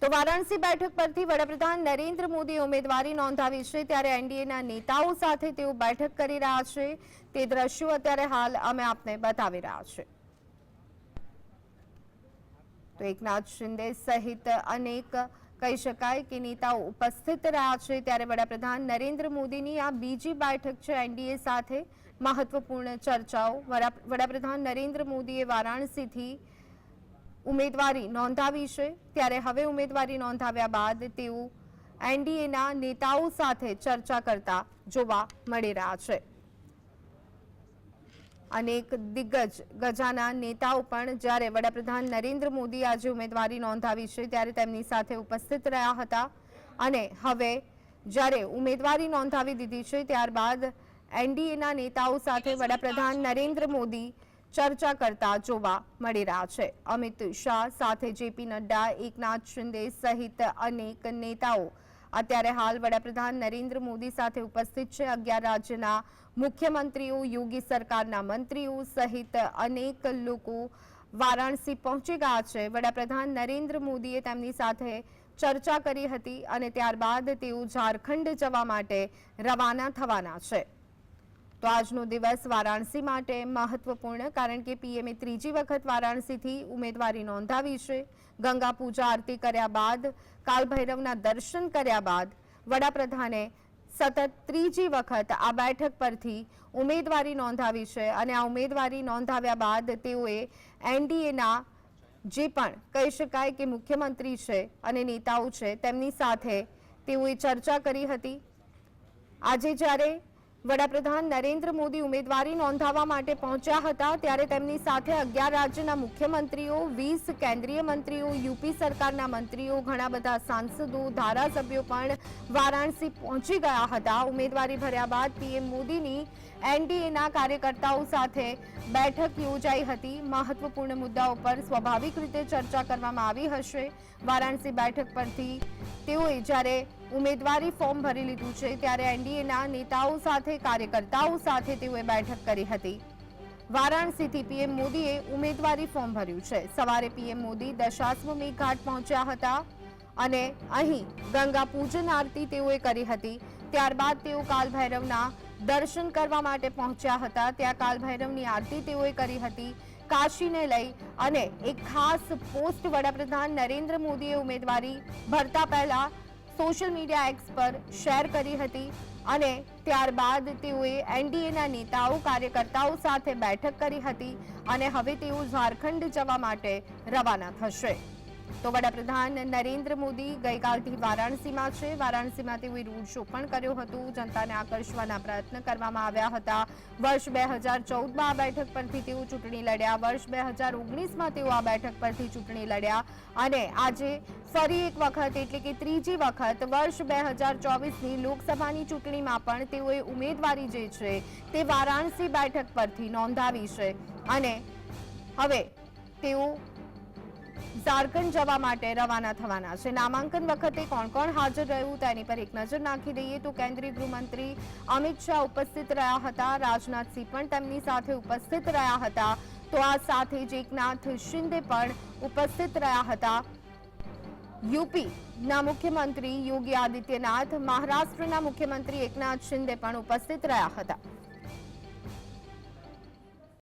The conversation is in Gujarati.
તો વારાણસી બેઠક પરથી વડાપ્રધાન નરેન્દ્ર મોદીએ ઉમેદવારી નોંધાવી છે, ત્યારે એનડીએના નેતાઓ સાથે તેઓ બેઠક કરી રહ્યા છે। તે દ્રશ્યો અત્યારે હાલ અમે આપને બતાવી રહ્યા છે। તો એકનાથ શિંદે સહિત અનેક કહી શકાય કે નેતાઓ ઉપસ્થિત રહ્યા છે, ત્યારે વડાપ્રધાન નરેન્દ્ર મોદીની આ બીજી બેઠક છે એનડીએ સાથે। મહત્વપૂર્ણ ચર્ચાઓ। વડાપ્રધાન નરેન્દ્ર મોદીએ વારાણસીથી ઉમેદવારી નોંધાવી છે, ત્યારે હવે ઉમેદવારી નોંધાવ્યા બાદ તેઓ એનડીએના નેતાઓ સાથે ચર્ચા કરતા જોવા મળી રહ્યા છે। અનેક દિગ્ગજ ગજાના નેતાઓ પણ જ્યારે વડાપ્રધાન નરેન્દ્ર મોદી આજે ઉમેદવારી નોંધાવી છે ત્યારે તેમની સાથે ઉપસ્થિત રહ્યા હતા, અને હવે જ્યારે ઉમેદવારી નોંધાવી દીધી છે ત્યારબાદ એનડીએના નેતાઓ સાથે વડાપ્રધાન નરેન્દ્ર મોદી ચર્ચા કરતા જોવા મળી રહ્યા છે। અમિત શાહ સાથે જેપી નડ્ડા, એકનાથ શિંદે સહિત અનેક નેતાઓ અત્યારે હાલ વડાપ્રધાન નરેન્દ્ર મોદી સાથે ઉપસ્થિત છે। 11 રાજ્યના મુખ્યમંત્રીઓ, યોગી સરકારના મંત્રીઓ સહિત અનેક લોકો વારાણસી પહોંચી ગયા છે। વડાપ્રધાન નરેન્દ્ર મોદીએ તેમની સાથે ચર્ચા કરી હતી અને ત્યારબાદ તેઓ ઝારખંડ જવા માટે રવાના થવાના છે। તો આજનો દિવસ વારાણસી માટે મહત્વપૂર્ણ, કારણ કે પીએમએ ત્રીજી વખત વારાણસીથી ઉમેદવારી નોંધાવી છે। ગંગા પૂજા આરતી કર્યા બાદ, કાલભૈરવના દર્શન કર્યા બાદ વડાપ્રધાને સતત ત્રીજી વખત આ બેઠક પરથી ઉમેદવારી નોંધાવી છે, અને આ ઉમેદવારી નોંધાવ્યા બાદ તેઓએ એનડીએના જે પણ કહી શકાય કે મુખ્યમંત્રી છે અને નેતાઓ છે તેમની સાથે તેઓએ ચર્ચા કરી હતી। આજે જ્યારે વડાપ્રધાન નરેન્દ્ર મોદી ઉમેદવારી નોંધાવવા માટે પહોંચ્યા હતા ત્યારે તેમની સાથે 11 રાજ્યના મુખ્યમંત્રીઓ, 20 કેન્દ્રીય મંત્રીઓ, યુપી સરકારના મંત્રીઓ, ઘણા બધા સાંસદો, ધારાસભ્યો પણ વારાણસી પહોંચી ગયા હતા। ઉમેદવારી ભર્યા બાદ પીએમ મોદીની એનડીએના કાર્યકર્તાઓ સાથે બેઠક યોજાઈ હતી। મહત્વપૂર્ણ મુદ્દાઓ પર સ્વાભાવિક રીતે ચર્ચા કરવામાં આવી હશે। વારાણસી બેઠક પરથી તેઓએ જ્યારે ઉમેદવારી ફોર્મ ભરી લીધું છે ત્યારે એનડીએના નેતાઓ સાથે, કાર્યકર્તાઓ સાથે તેઓએ બેઠક કરી હતી। વારાણસીથી પીએમ મોદીએ ઉમેદવારી ફોર્મ ભર્યું છે। સવારે પીએમ મોદી દશાશ્વમેઘ ઘાટ પહોંચ્યા હતા અને અહીં ગંગા પૂજન આરતી તેઓએ કરી હતી। ત્યારબાદ તેઓ કાલભૈરવના દર્શન કરવા માટે પહોંચ્યા હતા। ત્યાં કાલભૈરવની આરતી તેઓએ કરી હતી। કાશીને લઈ અને એક ખાસ પોસ્ટ વડાપ્રધાન નરેન્દ્ર મોદીએ ઉમેદવારી ભરતા પહેલા સોશિયલ મીડિયા એક્સ પર શેર કરી હતી, અને ત્યારબાદ તેઓએ એનડીએના નેતાઓ, કાર્યકર્તાઓ સાથે બેઠક કરી હતી, અને હવે તેઓ ઝારખંડ જવા માટે રવાના થશે। તો વડાપ્રધાન નરેન્દ્ર મોદી ગઈકાલથી વારાણસીમાં છે। વારાણસીમાં તેઓએ રોડ શો પણ કર્યો હતો। જનતાને આકર્ષવાના પ્રયત્ન કરવામાં આવ્યા હતા। વર્ષ 2014માં આ બેઠક પરથી તેઓ ચૂંટણી લડ્યા, વર્ષ 2019માં તેઓ આ બેઠક પરથી ચૂંટણી લડ્યા, અને આજે ફરી એક વખત એટલે કે ત્રીજી વખત વર્ષ 2024ની લોકસભાની ચૂંટણીમાં પણ તેઓએ ઉમેદવારી જે છે તે વારાણસી બેઠક પરથી નોંધાવી છે, અને હવે તેઓ ઝારખંડ જવા માટે રવાના થવાના છે। નામાંકન વખતે કોણ કોણ હાજર રહ્યું તેની પર એક નજર નાખી દઈએ તો કેન્દ્રીય ગૃહમંત્રી અમિત શાહ ઉપસ્થિત રહ્યા હતા। રાજનાથસિંહ પણ તેમની સાથે ઉપસ્થિત રહ્યા હતા। તો આ સાથે જ એકનાથ શિંદે પણ ઉપસ્થિત રહ્યા હતા। યુપીના મુખ્યમંત્રી યોગી આદિત્યનાથ, મહારાષ્ટ્રના મુખ્યમંત્રી એકનાથ શિંદે પણ ઉપસ્થિત રહ્યા હતા।